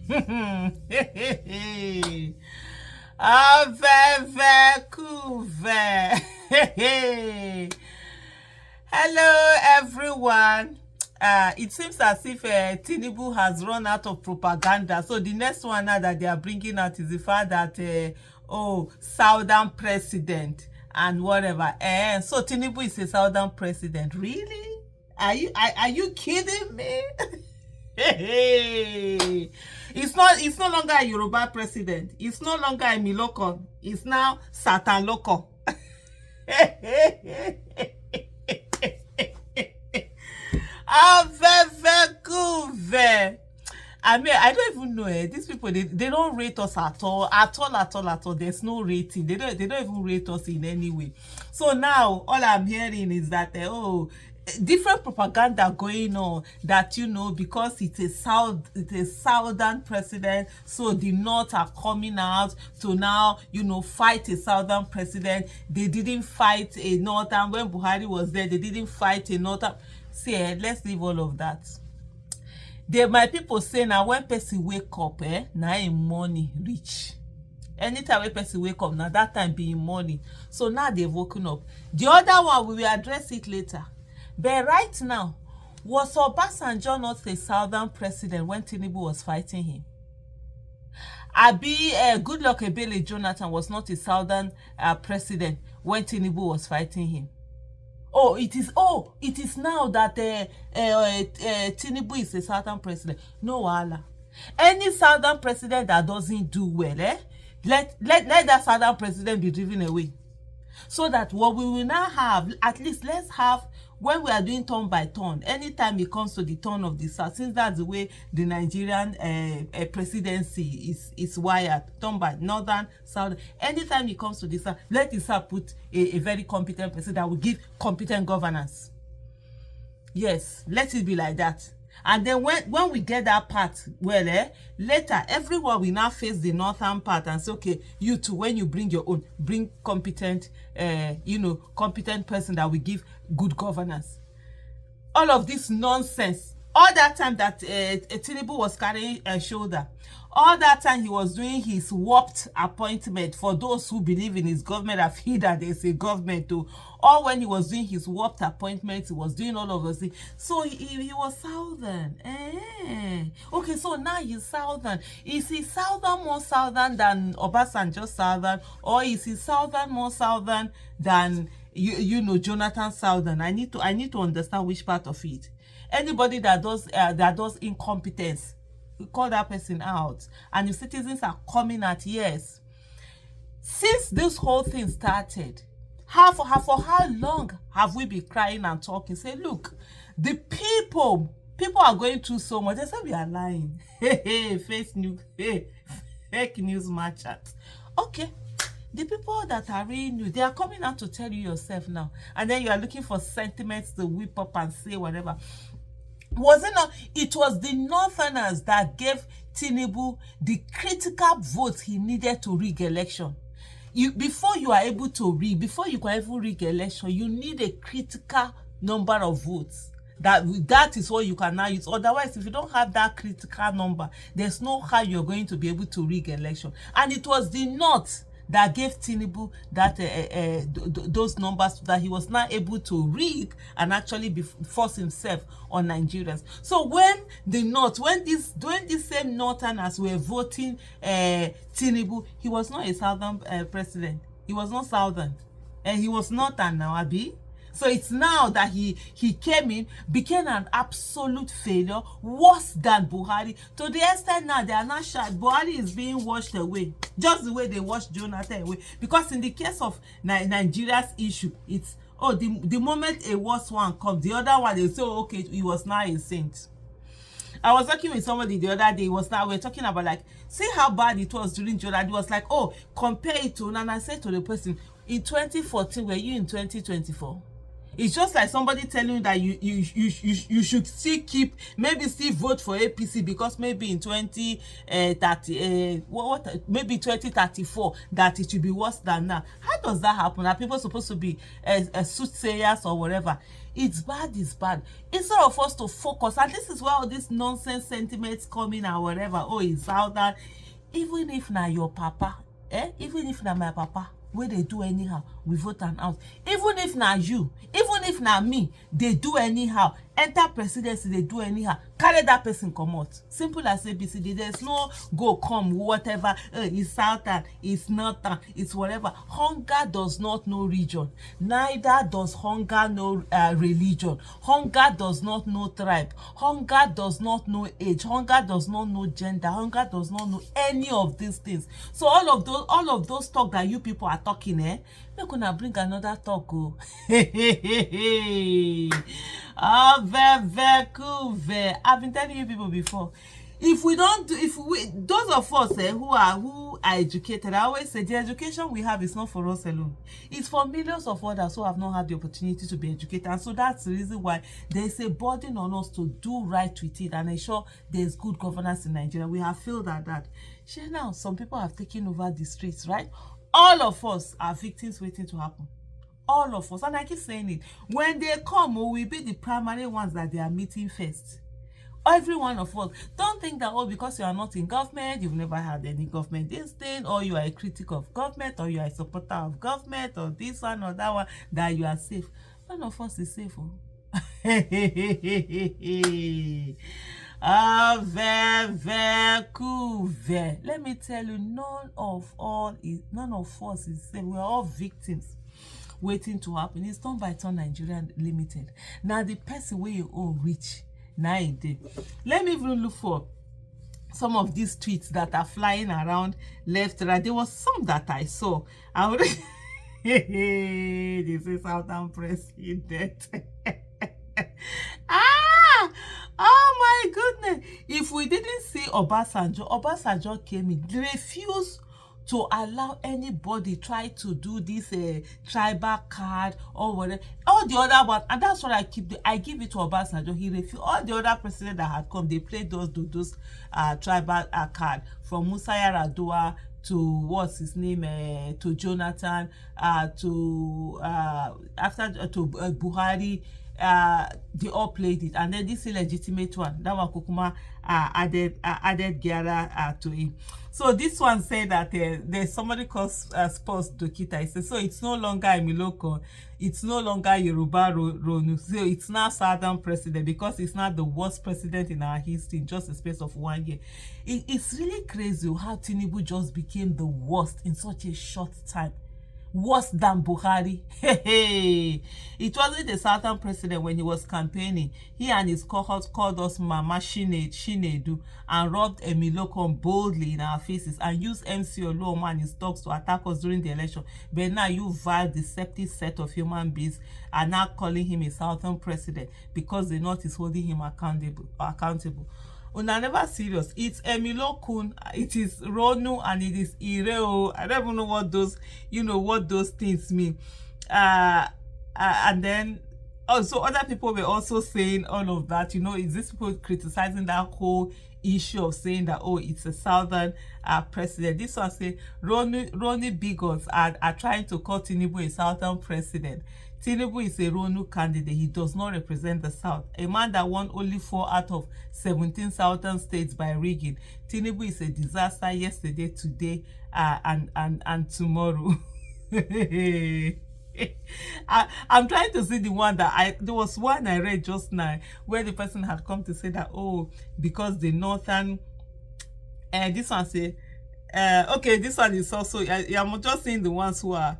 Hello, everyone. It seems as if Tinubu has run out of propaganda. So the next one now that they are bringing out is the fact that, Southern president and whatever. So Tinubu is a Southern president. Really? Are you kidding me? Hey, it's no longer a Yoruba president. It's no longer a Miloko. It's now Satan Loco. I mean, I don't even know. These people, they don't rate us at all. There's no rating. They don't even rate us in any way. So now all I'm hearing is that different propaganda going on that, because it's a southern president, so the north are coming out to now, fight a southern president. They didn't fight a northern. When Buhari was there, they didn't fight a northern. See, let's leave all of that. My people say now when person wake up, now in money reach. Anytime when person wake up, now that time be in money. So now they've woken up. The other one, we will address it later. But right now, was Obasanjo not a southern president when Tinubu was fighting him? Goodluck Ebele Jonathan was not a southern president when Tinubu was fighting him. It is now that Tinubu is a southern president. No wahala. Any southern president that doesn't do well, let that southern president be driven away. So that what we will now have, at least let's have, when we are doing turn by turn, anytime it comes to the turn of the south, since that's the way the Nigerian presidency is wired, turn by northern, south, anytime it comes to the south, let the south put a very competent person that will give competent governance. Yes, let it be like that. And then when we get that part, later, everyone will now face the northern part and say, okay, you too, when you bring your own, bring competent, competent person that will give good governance. All of this nonsense. All that time that Tinubu was carrying a shoulder, all that time he was doing his warped appointment for those who believe in his government, have heard that there's a government too. Or when he was doing his warped appointments, he was doing all of those things. So he was southern. Okay, so now he's southern. Is he southern more southern than Obasanjo southern? Or is he southern more southern than Jonathan southern? I need to understand which part of it. Anybody that does incompetence, we call that person out. And if citizens are coming at, yes, since this whole thing started, for how long have we been crying and talking? Say, look, the people are going through so much. They say we are lying. Fake news merchants. Okay. The people that are really new, they are coming out to tell you yourself now. And then you are looking for sentiments to whip up and say whatever. Was it not? It was the Northerners that gave Tinubu the critical votes he needed to rig election. Before you are able to rig, before you can even rig election, you need a critical number of votes. That is what you can now use. Otherwise, if you don't have that critical number, there's no how you're going to be able to rig election. And it was the North that gave Tinubu that those numbers that he was now able to rig and actually force himself on Nigerians. So when these same Northerners were voting Tinubu, he was not a southern president. He was not southern, and he was northern now, Abi. So it's now that he came in, became an absolute failure, worse than Buhari. To the extent now they are not sure Buhari is being washed away, just the way they washed Jonathan away. Because in the case of Nigeria's issue, it's the moment a worse one comes, the other one they say, okay, he was now a saint. I was talking with somebody the other day. We're talking about, like, see how bad it was during Jonathan. It was like, compare it to, and I said to the person, in 2014, were you in 2024? It's just like somebody telling you that you should still keep, maybe still vote for APC because maybe in 2030 maybe 2034 that it will be worse than now. How does that happen? Are people supposed to be soothsayers or whatever? It's bad, it's bad. Instead of us to focus, and this is where all these nonsense sentiments come in or whatever. Oh, it's out that even if na your papa, even if na my papa, where they do anyhow, we vote am out. Even if na you, even if na me, they do anyhow. Enter presidency, they do anyhow. Carry that person comot. Simple as ABCD. There's no go come whatever. It's southern, it's northern, it's whatever. Hunger does not know region. Neither does hunger know religion. Hunger does not know tribe. Hunger does not know age. Hunger does not know gender. Hunger does not know any of these things. So all of those talk that you people are talking, we're gonna bring another talk. Oh, very cool. I've been telling you people before. If we those of us who are educated, I always say the education we have is not for us alone. It's for millions of others who have not had the opportunity to be educated. And so that's the reason why there's a burden on us to do right with it and ensure there's good governance in Nigeria. We have failed at that. Sure, now some people have taken over the streets, right? All of us are victims waiting to happen. All of us. And I keep saying it. When they come, we will be the primary ones that they are meeting first. Every one of us. Don't think that, because you are not in government, you've never had any government this thing, or you are a critic of government, or you are a supporter of government, or this one or that one, that you are safe. None of us is safe. Very cool. Let me tell you, none of us is safe. We are all victims waiting to happen. It's done by Turn Nigeria Limited. Now the person where you own reach now in day. Let me even look for some of these tweets that are flying around left, right. There was some that I saw. I would this is Southern President. Oh my goodness. If we didn't see Obasanjo came in, they refused to allow anybody try to do this tribal card or whatever. All the other ones, and that's what I give it to Obasanjo. He refused. All the other presidents that had come, they played those tribal card, from Musa Yar'Adua to what's his name, to Jonathan, to Buhari. They all played it, and then this illegitimate one, that one Kukuma added Giara to it. So this one said that there's somebody called Sports Dokita. He says, so it's no longer Emiloko, it's no longer Yoruba Ronu, so it's now Southern President, because it's not the worst president in our history in just a space of 1 year. It's really crazy how Tinubu just became the worst in such a short time. Worse than Buhari. It wasn't the Southern president when he was campaigning. He and his cohorts called us Mama Shinedu and rubbed Emilokon boldly in our faces and used MC Oluoma and his talks to attack us during the election. But now you vile, deceptive set of human beings are now calling him a Southern president because the North is holding him accountable. Una never serious. It's Emilokun, it is Ronu, and it is Ireo. I don't even know what those, what those things mean. And then also other people were also saying all of that. Is this people criticizing that whole issue of saying that, it's a Southern president. This one say Ronu bigots are trying to call Tinubu a Southern president. Tinubu is a Ronu candidate. He does not represent the South. A man that won only 4 out of 17 Southern states by rigging. Tinubu is a disaster yesterday, today, and tomorrow. I'm trying to see the one that there was one I read just now where the person had come to say that, because the Northern, this one say, okay, this one is also, I'm just seeing the ones who are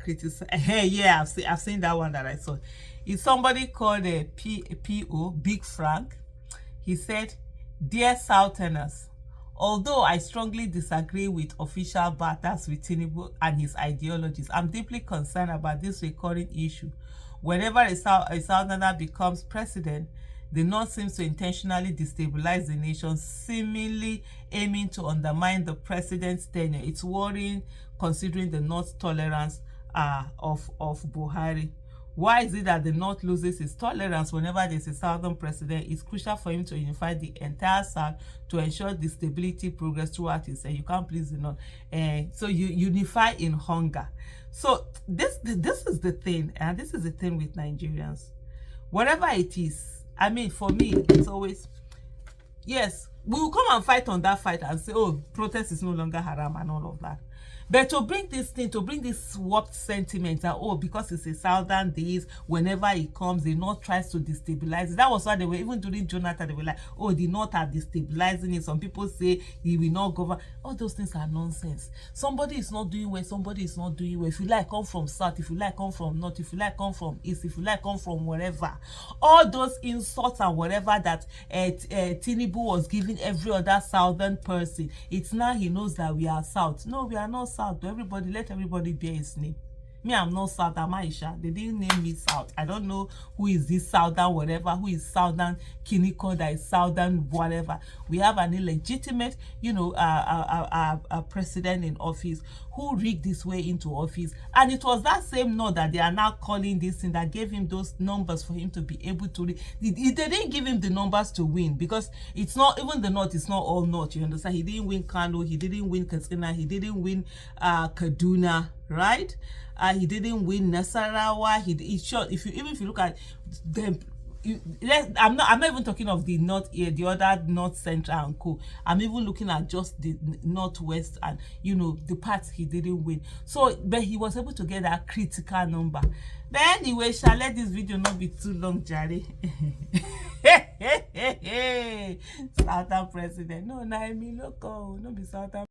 criticizing. Yeah, I've seen that one that I saw. It's somebody called PO Big Frank. He said, "Dear Southerners, although I strongly disagree with official battles with Tinubu and his ideologies, I'm deeply concerned about this recurring issue. Whenever a Southerner becomes president, the North seems to intentionally destabilize the nation, seemingly aiming to undermine the president's tenure. It's worrying, considering the North's tolerance of Buhari." Why is it that the North loses its tolerance whenever there's a Southern president? It's crucial for him to unify the entire South to ensure the stability progress throughout his. You can't please the North. So you unify in hunger. So this is the thing, and this is the thing with Nigerians. Whatever it is, I mean, for me, it's always, yes, we will come and fight on that fight and say, oh, protest is no longer haram and all of that. But to bring this thing, to bring this warped sentiment that, oh, because it's a Southern days, whenever it comes, the North tries to destabilize it. That was why they were, even during Jonathan, they were like, oh, the North are destabilizing it. Some people say he will not govern. All those things are nonsense. Somebody is not doing well, somebody is not doing well. If you like, come from South. If you like, come from North. If you like, come from East. If you like, come from wherever. All those insults and whatever that Tinubu was giving every other Southern person, it's now he knows that we are South. No, we are not South. Everybody, let everybody bear his name. Me, I'm not South, I'm Aisha. They didn't name me South. I don't know who is this Southern whatever, who is Southern Kiniko, that is Southern whatever. We have an illegitimate, you know, a president in office who rigged his way into office. And it was that same North that they are now calling this thing that gave him those numbers for him to be able to read. They didn't give him the numbers to win, because it's not, even the North is not all North, you understand? He didn't win Kano, he didn't win Katsina, he didn't win Kaduna, right? He didn't win Nasarawa. He shot. If you look at them, I'm not even talking of the North here, the other North Central and co. I'm even looking at just the Northwest and, you know, the parts he didn't win. So, but he was able to get that critical number. But anyway, shall let this video not be too long, Jerry. Southern president. No, I mean, look, no be Southern.